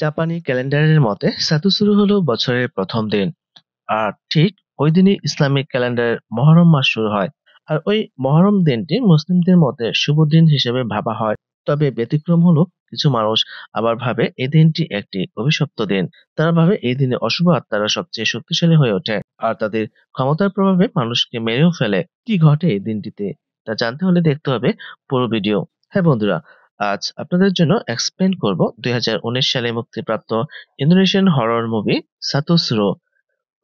জাপানি ক্যালেন্ডারের মতে সাতুসুরু হলো বছরের প্রথম দিন। আর ঠিক ওই দিনই ইসলামিক ক্যালেন্ডারের মহরম মাস শুরু হয়। আর ওই মহরম দিনটি মুসলিমদের মতে শুভ দিন হিসেবে ভাবা হয়। তবে ব্যতিক্রম হলো কিছু মানুষ আবার ভাবে এই দিনটি একটি অভিশপ্ত দিন। তারা ভাবে এই দিনে অশুভ আত্মারা সবচেয়ে শক্তিশালী হয়ে ওঠে আর তাদের ক্ষমতার প্রভাবে মানুষকে মেরেও ফেলে। কি ঘটে এই দিনটিতে তা জানতে হলে দেখতে হবে পুরো ভিডিও। হ্যাঁ বন্ধুরা, আজ আপনাদের জন্য এক্সপ্লেন করব 2019 সালে মুক্তিপ্রাপ্ত Indonesian horror movie Satu Suro.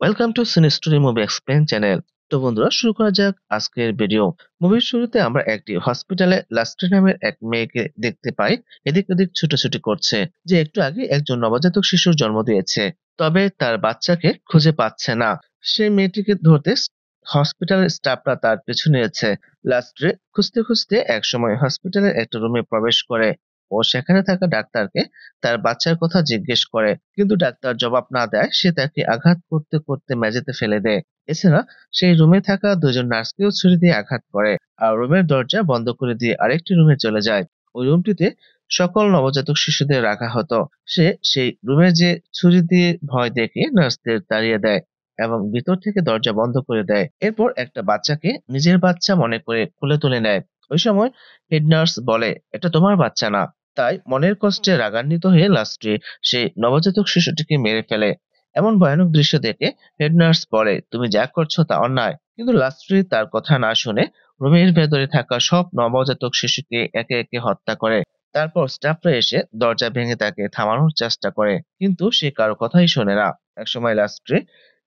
Welcome to cine story movie explain channel. তো বন্ধুরা, শুরু করা যাক আজকের ভিডিও। মুভির শুরুতে আমরা একটি হসপিটালে লাস্ট্রি নামের এক মেয়েকে দেখতে পাই। এদিক ওদিক ছুটোছুটি করছে, যে একটু আগে একজন নবজাতক শিশুর জন্ম দিয়েছে। তবে তার বাচ্চাকে খুঁজে পাচ্ছে না। সেই মেয়েটিকে ধরতে হসপিটালের স্টাফরা তার পিছু নিয়েছে। লাস্ট্রি খুঁজতে খুঁজতে একসময় হসপিটালের একটা রুমে প্রবেশ করে ও সেখানে থাকা ডাক্তারকে তার বাচ্চার কথা জিজ্ঞেস করে, কিন্তু ডাক্তার জবাব না দেয় সে তাকে আঘাত করতে করতে মেঝেতে ফেলে দেয়। এছাড়া সেই রুমে থাকা দুজন নার্সকেও ছুরি দিয়ে আঘাত করে আর রুমের দরজা বন্ধ করে দিয়ে আরেকটি রুমে চলে যায়। ওই রুমটিতে সকল নবজাতক শিশুদের রাখা হতো। সে সেই রুমে যে ছুরি দিয়ে ভয় দেখিয়ে নার্সদের তাড়িয়ে দেয় এবং ভিতর থেকে দরজা বন্ধ করে দেয়। এরপর একটা বাচ্চাকে নিজের বাচ্চা মনে করে কোলে তুলে নেয়। ওই সময় হেড নার্স বলে, এটা তোমার বাচ্চা না। তাই মনের কষ্টে রাগান্বিত হয়ে লাস্টে সেই নবজাতক শিশুটিকে মেরে ফেলে। এমন ভয়ানক দৃশ্য দেখে হেড নার্স বলে, তুমি যা করছো তা অন্যায়। কিন্তু লাস্ট্রি তার কথা না শুনে রুমের ভেতরে থাকা সব নবজাতক শিশুকে একে একে হত্যা করে। তারপর স্টাফরা এসে দরজা ভেঙে তাকে থামানোর চেষ্টা করে, কিন্তু সে কারো কথাই শোনে না। একসময় লাস্ট্রি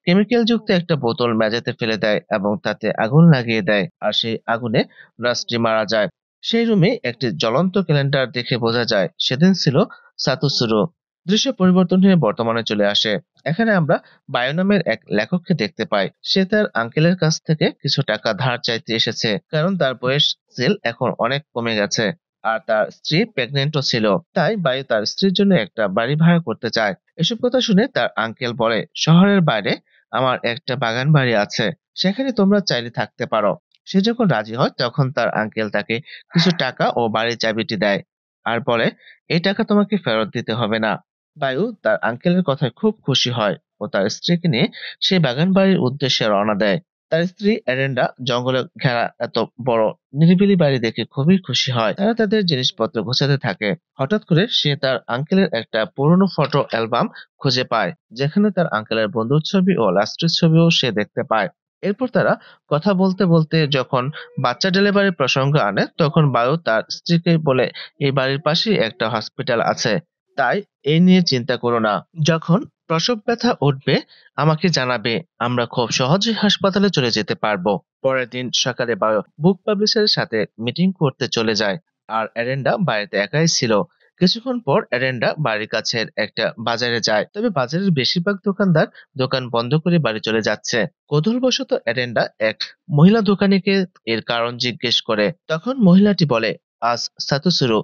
কেমিক্যাল যুক্ত একটা বোতল মেঝেতে ফেলে দেয় এবং তাতে আগুন লাগিয়ে দেয়, আর সেই আগুনে লাস্ট্রি মারা যায়। সেই রুমে একটি জ্বলন্ত ক্যালেন্ডার দেখে বোঝা যায় সেদিন ছিল সাতুসুরো। দৃশ্য পরিবর্তন হয়ে বর্তমানে চলে আসে। এখানে আমরা বায়ো নামের এক লেখককে দেখতে পাই। সে তার আঙ্কেলের কাছ থেকে কিছু টাকা ধার চাইতে এসেছে, কারণ তার বয়স সেল এখন অনেক কমে গেছে আর তার স্ত্রী প্রেগনেন্টও ছিল। তাই বায়ু তার স্ত্রীর জন্য একটা বাড়ি ভাড়া করতে চায়। এসব কথা শুনে তার আঙ্কেল বলে, শহরের বাইরে আমার একটা বাগান বাড়ি আছে, সেখানে তোমরা চাইলে থাকতে পারো। সে যখন রাজি হয় তখন তার আঙ্কেল তাকে কিছু টাকা ও বাড়ির চাবিটি দেয় আর বলে, এই টাকা তোমাকে ফেরত দিতে হবে না। বায়ু তার আঙ্কেলের কথায় খুব খুশি হয় ও তার স্ত্রীকে নিয়ে সেই বাগান বাড়ির উদ্দেশ্যে রওনা দেয়। তার স্ত্রী এরেন্ডা জঙ্গলে ঘেরা এত বড় নিরিবিলি বাড়ি দেখে খুবই খুশি হয়। তারা তাদের জিনিসপত্র গোছাতে থাকে। হঠাৎ করে সে তার আঙ্কেলের একটা পুরনো ফটো অ্যালবাম খুঁজে পায়, যেখানে তার আঙ্কেলের বন্ধুর ছবি ও লাস্টের ছবিও সে দেখতে পায়। এরপর তারা কথা বলতে বলতে যখন বাচ্চা ডেলিভারির প্রসঙ্গ আনে, তখন বায়ু তার স্ত্রীকে বলে, এই বাড়ির পাশেই একটা হসপিটাল আছে, তাই এই নিয়ে চিন্তা করো না। যখন প্রসব ব্যথা উঠবে আমাকে জানাবে, আমরা খুব সহজেই হাসপাতালে চলে যেতে পারবো। পরের দিন সকালে বায়ু বুক পাবলিশারের সাথে মিটিং করতে চলে যায় আর এরেন্ডা বাড়িতে একাই ছিল। কিছুক্ষণ পর এরেন্ডা বাড়ির কাছের একটা বাজারে যায়, তবে বাজারের বেশিরভাগ দোকানদার দোকান বন্ধ করে বাড়ি চলে যাচ্ছে। কৌতূহলবশত এরেন্ডা এক মহিলা দোকানিকে এর কারণ জিজ্ঞেস করে। তখন মহিলাটি বলে, আজ সাতুসুরু,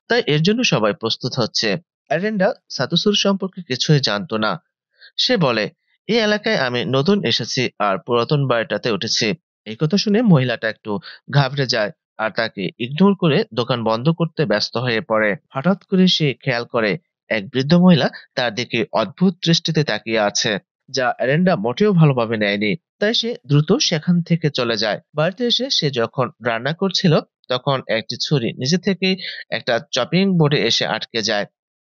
তাই এর জন্য সবাই প্রস্তুত হচ্ছে। এরেন্ডা সাতুসুরু সম্পর্কে কিছুই জানতো না। সে বলে, এই এলাকায় আমি নতুন এসেছি আর পুরাতন বাড়িটাতে উঠেছি। এই কথা শুনে মহিলাটা একটু ঘাবড়ে যায় আর তাকে ইগনোর করে দোকান বন্ধ করতে ব্যস্ত হয়ে পড়ে। হঠাৎ করে সে খেয়াল করে এক বৃদ্ধ মহিলা তার দিকে অদ্ভুত দৃষ্টিতে তাকিয়ে আছে, যা এরেন্ডা মোটেও ভালোভাবে নেয়নি। তাই সে দ্রুত সেখান থেকে চলে যায়। বাড়িতে এসে সে যখন রান্না করছিল, তখন একটি ছুরি নিজে থেকেই একটা চপিং বোর্ডে এসে আটকে যায়।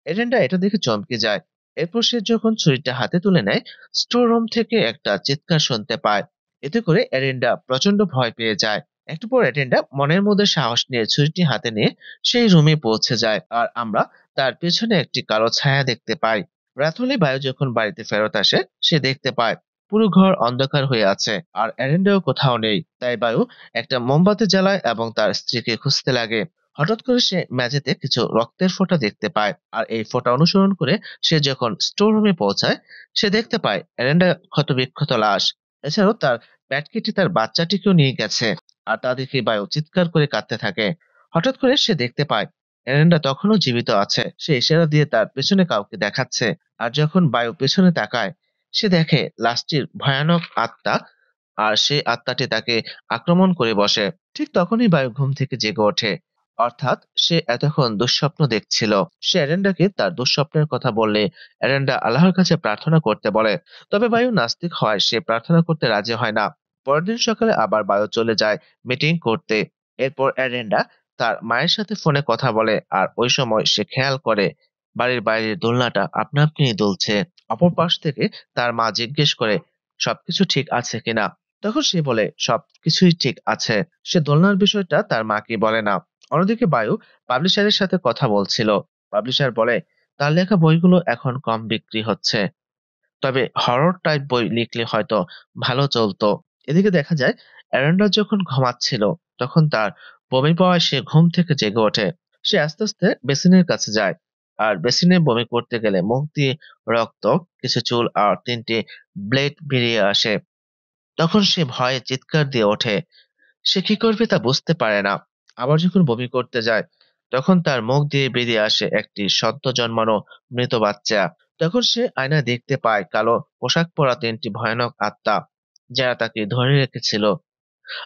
এরেন্ডা এটা দেখে চমকে যায়। এরপর সে যখন ছুরিটা হাতে তুলে নেয়, স্টোর রুম থেকে একটা চিৎকার শুনতে পায়। এতে করে এরেন্ডা প্রচন্ড ভয় পেয়ে যায়। একটু পর এরেন্ডা মনের মধ্যে সাহস নিয়ে ছুরিটি হাতে নিয়ে সেই রুমে পৌঁছে যায় আর আমরা তার পেছনে একটি কালো ছায়া দেখতে পাই। রাত হলে বায়ু যখন বাড়িতে ফেরত আসে, সে দেখতে পায় পুরো ঘর অন্ধকার হয়ে আছে আর এরেন্ডাও কোথাও নেই। তাই বায়ু একটা মোমবাতি জ্বালায় এবং তার স্ত্রীকে খুঁজতে লাগে। হঠাৎ করে সে মেঝেতে কিছু রক্তের ফোঁটা দেখতে পায় আর এই ফোঁটা অনুসরণ করে সে যখন স্টোর রুমে পৌঁছায়, সে দেখতে পায় এরেন্ডা ক্ষতবিক্ষত লাশ। এছাড়াও তার প্যাট কেটে তার বাচ্চাটিকেও নিয়ে গেছে আর তা দেখে বায়ু চিৎকার করে কাঁদতে থাকে। হঠাৎ করে সে দেখতে পায় এরেন্ডা তখনও জীবিত আছে। সে ইশারা দিয়ে তার পেছনে কাউকে দেখাচ্ছে আর যখন বায়ু পেছনে তাকায়, সে দেখে লাশটির ভয়ানক আত্মা আর সেই আত্মাটি তাকে আক্রমণ করে বসে। ঠিক তখনই বায়ু ঘুম থেকে জেগে ওঠে অর্থাৎ সে এতক্ষণ দুঃস্বপ্ন দেখছিল। সে এরেন্ডাকে তার দুঃস্বপ্নের কথা বললে এরেন্ডা আল্লাহর কাছে প্রার্থনা করতে বলে। তবে বায়ু নাস্তিক হয়, সে প্রার্থনা করতে রাজি হয় না। পরের দিন সকালে আবার বায়ু চলে যায় মিটিং করতে। এরপর এরেন্ডা তার মায়ের সাথে ফোনে কথা বলে, আর ওই সময় সে খেয়াল করে বাড়ির বাইরের দোলনাটা আপনা আপনি দুলছে। অপর পাশ থেকে তার মা জিজ্ঞেস করে সবকিছু ঠিক আছে কিনা। তখন সে বলে সবকিছুই ঠিক আছে। সে দোলনার বিষয়টা তার মাকে বলে না। অন্যদিকে বায়ু পাবলিশারের সাথে কথা বলছিল। পাবলিশার বলে তার লেখা বইগুলো এখন কম বিক্রি হচ্ছে, তবে হরর টাইপ বই লিখলে হয়তো ভালো চলতো। এদিকে দেখা যায় অ্যারেন্ডা যখন ঘুমাচ্ছিল তখন তার বমি পাওয়ায় সে ঘুম থেকে জেগে ওঠে। সে আস্তে আস্তে বেসিনের কাছে যায়, আর বেসিনে বমি করতে গেলে মুখ দিয়ে রক্ত, কিছু চুল আর 3টি ব্লেড বেরিয়ে আসে। তখন সে ভয়ে চিৎকার দিয়ে ওঠে। সে কি করবে তা বুঝতে পারে না। আবার যখন বমি করতে যায় তখন তার মুখ দিয়ে বেরিয়ে আসে একটি সদ্য জন্মানো মৃত বাচ্চা। তখন সে আয়নায় দেখতে পায় কালো পোশাক পরা 3টি ভয়ানক আত্মা, যারা তাকে ধরে রেখেছিল।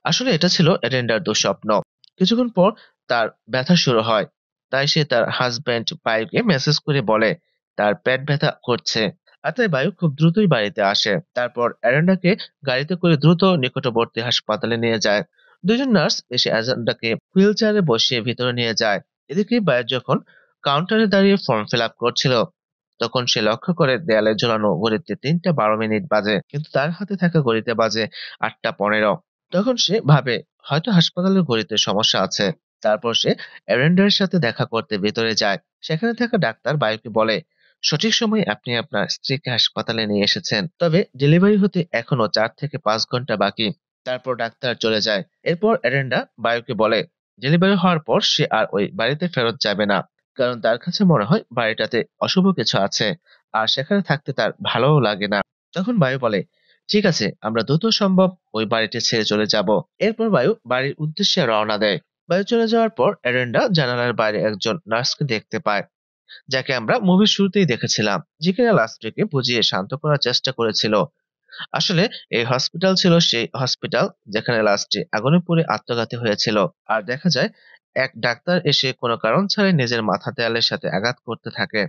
আসলে এটা ছিল এডেন্ডার দুঃস্বপ্ন। কিছুক্ষণ পর তার ব্যথা শুরু হয়, তাই সে তার হাজবেন্ড বায়ুকে মেসেজ করে বলে তার পেট ব্যথা করছে। আর তাই বায়ু খুব দ্রুতই বাড়িতে আসে। তারপর এরেন্ডাকে গাড়িতে করে দ্রুত নিকটবর্তী হাসপাতালে নিয়ে যায়। দুজন নার্স এসে এজেন্ডাকে হুইল চেয়ারে বসিয়ে ভিতরে নিয়ে যায়। এদিকে বায়ু যখন কাউন্টারে দাঁড়িয়ে ফর্ম ফিল আপ করছিল তখন সে লক্ষ্য করে দেয়ালে ঝোলানো ঘড়িতে 3:12 বাজে, কিন্তু তার হাতে থাকা ঘড়িতে বাজে 8:15। তখন সে ভাবে হয়তো হাসপাতালের ঘড়িতে সমস্যা আছে। তারপর সে অ্যারেন্ডার সাথে দেখা করতে ভেতরে যায়। সেখানে থাকা ডাক্তার বায়ুকে বলে সঠিক সময়ে আপনি আপনার স্ত্রীকে হাসপাতালে নিয়ে এসেছেন, তবে ডেলিভারি হতে এখনো 4 থেকে 5 ঘন্টা বাকি। তারপর ডাক্তার চলে যায়। এরপর অ্যারেন্ডা বায়ুকে বলে ডেলিভারি হওয়ার পর সে আর ওই বাড়িতে ফেরত যাবে না, কারণ তার কাছে মনে হয় বাড়িটাতে অশুভ কিছু আছে, আর সেখানে থাকতে তার ভালোও লাগে না। তখন বায়ু বলে ঠিক আছে, আমরা দ্রুত সম্ভব ওই বাড়িটি ছেড়ে চলে যাব। এরপর বায়ু বাড়ির উদ্দেশ্যে রওনা দেয়। বায়ু চলে যাওয়ার পর এরেন্ডা জানালার বাইরে একজন নার্সকে দেখতে পায়, যাকে আমরা মুভির শুরুতেই দেখেছিলাম, যে কিনা লাস্ট্রিকে বুঝিয়ে শান্ত করার চেষ্টা করেছিল। আসলে এই হসপিটাল ছিল সেই হসপিটাল যেখানে লাস্টে আগুনে পুড়ে আত্মঘাতী হয়েছিল। আর দেখা যায় এক ডাক্তার এসে কোনো কারণ ছাড়াই নিজের মাথা দেয়ালের সাথে আঘাত করতে থাকে,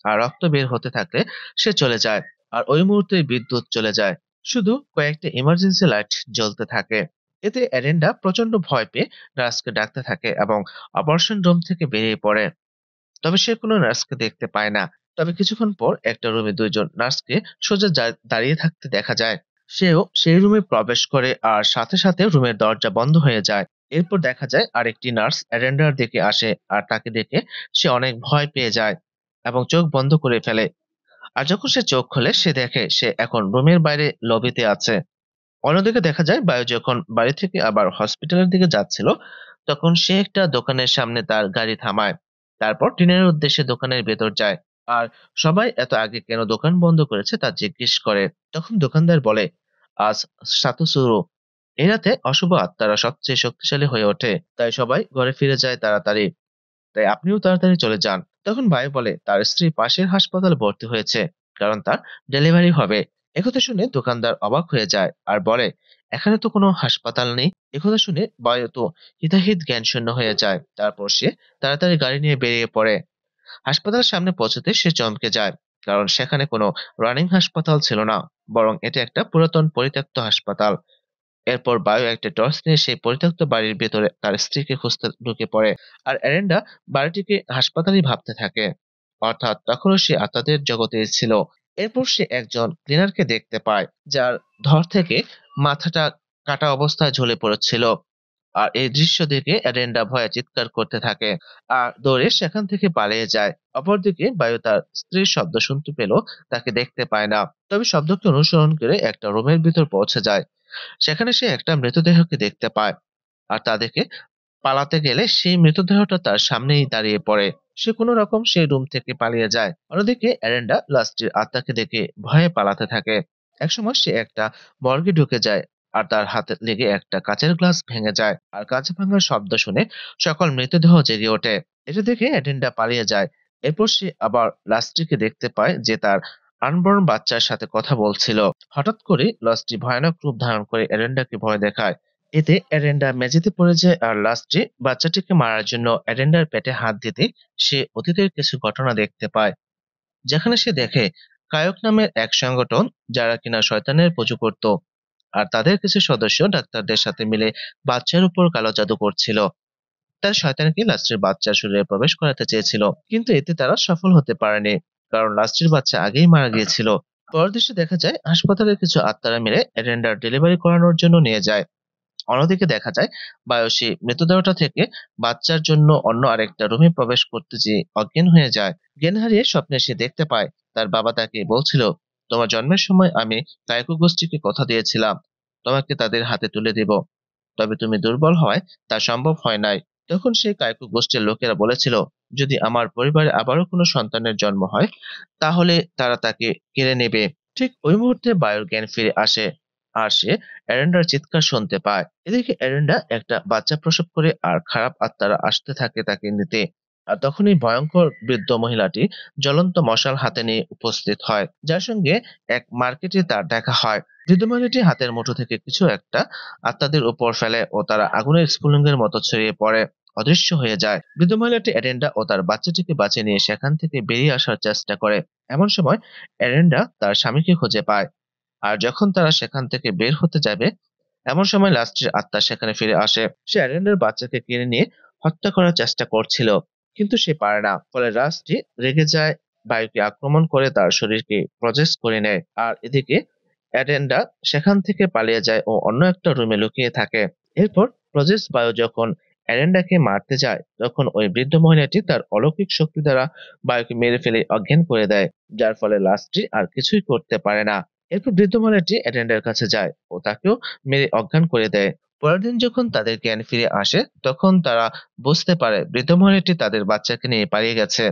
আর রক্ত বের হতে থাকলে সে চলে যায়। আর ওই মুহূর্তে বিদ্যুৎ চলে যায়, শুধু কয়েকটা ইমার্জেন্সি লাইট জ্বলতে থাকে। এতে এরেন্ডা প্রচন্ড ভয় পেয়ে নার্সকে ডাকতে থাকে এবং অপারেশন রুম থেকে বেরিয়ে পড়ে। তবে সে কোনো নার্সকে দেখতে পায় না। তবে কিছুক্ষণ পর একটা রুমে দুইজন নার্সকে সোজা দাঁড়িয়ে থাকতে দেখা যায়। সেও সেই রুমে প্রবেশ করে, আর সাথে সাথে রুমের দরজা বন্ধ হয়ে যায়। এরপর দেখা যায় আরেকটি নার্স অ্যারেন্ডার দিকে আসে, আর তাকে দেখে সে অনেক ভয় পেয়ে যায় এবং চোখ বন্ধ করে ফেলে। আর যখন সে চোখ খোলে সে দেখে সে এখন রুমের বাইরে লবিতে আছে। অন্যদিকে দেখা যায় বায়ু যখন বাড়ি থেকে আবার হসপিটালের দিকে যাচ্ছিল তখন সে একটা দোকানের সামনে তার গাড়ি থামায়। তারপর টিনের উদ্দেশ্যে দোকানের ভেতর যায়, আর সবাই এত আগে কেন দোকান বন্ধ করেছে তা জিজ্ঞেস করে। তখন দোকানদার বলে আজ সাতুসুরু, এই রাতে অশুভ আত্মারা সবচেয়ে শক্তিশালী হয়ে ওঠে, তাই সবাই ঘরে ফিরে যায় তাড়াতাড়ি। তাই আপনিও তাড়াতাড়ি চলে যান। তখন বায়ু বলে তার স্ত্রী পাশের হাসপাতালে ভর্তি হয়েছে, কারণ তার ডেলিভারি হবে। একথা শুনে দোকানদার অবাক হয়ে যায় আর বলে এখানে তো কোনো হাসপাতাল নেই। একথা শুনে বায়ু তো হিতাহিত জ্ঞান শূন্য হয়ে যায়। তারপর সে তাড়াতাড়ি গাড়ি নিয়ে বেরিয়ে পড়ে। হাসপাতালের সামনে পৌঁছতে সে চমকে যায়, কারণ সেখানে কোনো রানিং হাসপাতাল ছিল না, বরং এটা একটা পুরাতন পরিত্যক্ত হাসপাতাল। এরপর বায়ু একটা টর্চ নিয়ে সেই পরিত্যক্ত বাড়ির ভেতরে তার স্ত্রীকে খুঁজতে ঢুকে পড়ে। আর এরেন্ডা বাড়িটিকে হাসপাতালই ভাবতে থাকে, অর্থাৎ তখনও সে আত্মাদের জগতে ছিল। এরপর সে একজন ক্লিনারকে দেখতে পায়, যার ধর থেকে মাথাটা কাটা অবস্থায় ঝুলে পড়েছিল। আর এই দৃশ্য দেখে এরেন্ডা ভয়ে চিৎকার করতে থাকে আর দৌড়ে সেখান থেকে পালিয়ে যায়। অপরদিকে বায়ু তার স্ত্রীর শব্দ শুনতে পেল, তাকে দেখতে পায় না, তবে শব্দকে অনুসরণ করে একটা রুমের ভিতর পৌঁছে যায়। সেখানে সে একটা মৃতদেহকে দেখতে পায়, আর তা দেখে পালাতে গেলে সেই মৃতদেহটা তার সামনেই দাঁড়িয়ে পড়ে। সে কোনো রকম সেই রুম থেকে পালিয়ে যায়। অন্যদিকে অ্যারেন্ডা লাস্টির আত্মাকে দেখে ভয়ে পালাতে থাকে। একসময় সে একটা মর্গে ঢুকে যায়, আর তার হাতে লেগে একটা কাঁচের গ্লাস ভেঙে যায়, আর কাঁচ ভাঙার শব্দ শুনে সকল মৃতদেহ জেগে ওঠে। এটা দেখে অ্যারেন্ডা পালিয়ে যায়। এরপর সে আবার লাস্টিকে দেখতে পায় যে তার আনবর্ন বাচ্চার সাথে কথা বলছিল। হঠাৎ করে লস্টি ভয়ানক রূপ ধারণ করে এরেন্ডাকে ভয় দেখায় এতে এরেন্ডা মেঝেতে পড়ে যায় আর লাস্টে বাচ্চাটিকে মারার জন্য এরেন্ডার পেটে হাত দিতে সে অতীতের কিছু ঘটনা দেখতে পায়, যেখানে সে দেখে কায়ক নামের এক সংগঠন যারা কিনা শয়তানের পুজো করত, আর তাদের কিছু সদস্য ডাক্তারদের সাথে মিলে বাচ্চার উপর কালো জাদু করছিল। তার শয়তানকে লাস্টের বাচ্চার শরীরে প্রবেশ করাতে চেয়েছিল, কিন্তু এতে তারা সফল হতে পারেনি, কারণ লাস্টের বাচ্চা আগেই মারা গিয়েছিল। পরের দৃশ্যে দেখা যায় হাসপাতালের কিছু আত্মারা মিলে এরেন্ডার ডেলিভারি করানোর জন্য নিয়ে যায়। অন্যদিকে দেখা যায় বায়োসি মৃতদেহটা থেকে বাচ্চার জন্য অন্য আরেকটা রুমে প্রবেশ করতে যেয়ে অজ্ঞান হয়ে যায়। জ্ঞান হারিয়ে স্বপ্নে সে দেখতে পায় তার বাবা তাকে বলছিল, তোমার জন্মের সময় আমি কায়কু গোষ্ঠীকে কথা দিয়েছিলাম তোমাকে তাদের হাতে তুলে দিব, তবে তুমি দুর্বল হওয়ায় তা সম্ভব হয় নাই। তখন সেই কায়কু গোষ্ঠীর লোকেরা বলেছিল, যদি আমার পরিবারে আবারও কোনো সন্তানের জন্ম হয় তাহলে তারা তাকে কেড়ে নেবে। ঠিক ওই মুহূর্তে বায়ুর জ্ঞান ফিরে আসে, আর সে এরেন্ডার চিৎকার শুনতে পায়। এদিকে এরেন্ডা একটা বাচ্চা প্রসব করে আর খারাপ আত্মারা আসতে থাকে তাকে নিতে। আর তখনই ভয়ঙ্কর বৃদ্ধ মহিলাটি জ্বলন্ত মশাল হাতে নিয়ে উপস্থিত হয়, যার সঙ্গে এক মার্কেটে তার দেখা হয়। বৃদ্ধ মহিলাটি হাতের মুঠো থেকে কিছু একটা আত্মাদের উপর ফেলে ও তারা আগুনের স্ফুলিঙ্গের মতো ছড়িয়ে পড়ে, অদৃশ্য হয়ে যায়। বৃদ্ধ মহিলাটি এরেন্ডা ও তার বাচ্চাটিকে বাঁচিয়ে নিয়ে সেখান থেকে বেরিয়ে আসার চেষ্টা করে। এমন সময় এরেন্ডা তার স্বামীকে খুঁজে পায়, আর যখন তারা সেখান থেকে বের হতে যাবে এমন সময় লাস্টের আত্মা সেখানে ফিরে আসে। সে অ্যারেন্ডার বাচ্চাকে কিনে নিয়ে হত্যা করার চেষ্টা করছিল, কিন্তু সে পারে না। ফলে রাজটি রেগে যায়, বায়ুকে আক্রমণ করে তার শরীরকে প্রজেস করে নেয়। আর এদিকে অ্যারেন্ডা সেখান থেকে পালিয়ে যায় ও অন্য একটা রুমে লুকিয়ে থাকে। এরপর প্রজেস বায়ু যখন অ্যারেন্ডাকে মারতে যায় তখন ওই বৃদ্ধ মহিলাটি তার অলৌকিক শক্তি দ্বারা বায়ুকে মেরে ফেলে অজ্ঞান করে দেয়, যার ফলে লাস্টটি আর কিছুই করতে পারে না। এরপর বৃদ্ধ মহিলাটি অ্যাটেন্ডার কাছে যায় ও তাকেও মেরে অজ্ঞান করে দেয়। পরের দিন যখন তাদের জ্ঞান ফিরে আসে তখন তারা বুঝতে পারে বৃদ্ধ মহিলাটি তাদের বাচ্চাকে নিয়ে পালিয়ে গেছে।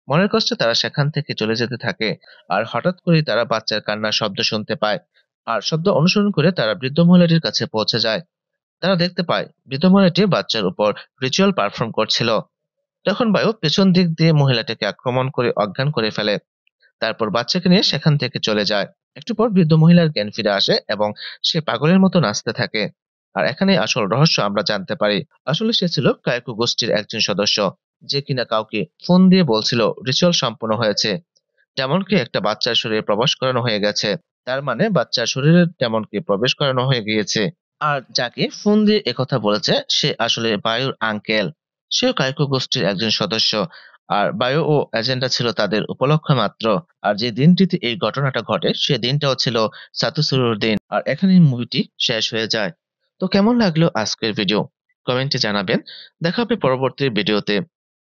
মনের কষ্টে তারা সেখান থেকে চলে যেতে থাকে, আর হঠাৎ করেই তারা বাচ্চার কান্নার শব্দ শুনতে পায়। আর শব্দ অনুসরণ করে তারা বৃদ্ধ মহিলাটির কাছে পৌঁছে যায়। তারা দেখতে পায় বৃদ্ধ মহিলাটি বাচ্চার উপর রিচুয়াল পারফর্ম করছিল। তখন বায়ু পেছন দিক দিয়ে মহিলাটিকে আক্রমণ করে অজ্ঞান করে ফেলে, তারপর বাচ্চাকে নিয়ে সেখান থেকে চলে যায়। একটু পর বৃদ্ধ মহিলার জ্ঞান ফিরে আসে এবং সে পাগলের মতো নাচতে থাকে। আর এখানে আসল রহস্য আমরা জানতে পারি, আসলে সে ছিল কায়কু গোষ্ঠীর একজন সদস্য, যে কিনা কাউকে ফোন দিয়ে বলছিল রিচুয়াল সম্পন্ন হয়েছে, তেমনকি একটা বাচ্চার শরীরে প্রবেশ করানো হয়ে গেছে। তার মানে বাচ্চার শরীরে তেমনকি প্রবেশ করানো হয়ে গিয়েছে। আর যাকে ফোন দিয়ে একথা বলেছে সে আসলে বায়ুর আঙ্কেল, সেও কায়কো গোষ্ঠীর একজন সদস্য। আর বায়ু ও এজেন্ডা ছিল তাদের উপলক্ষ মাত্র। আর যে দিনটিতে এই ঘটনাটা ঘটে সে দিনটাও ছিল সাতুসুরুর দিন। আর এখানেই মুভিটি শেষ হয়ে যায়। তো কেমন লাগলো আজকের ভিডিও কমেন্টে জানাবেন। দেখা হবে পরবর্তী ভিডিওতে।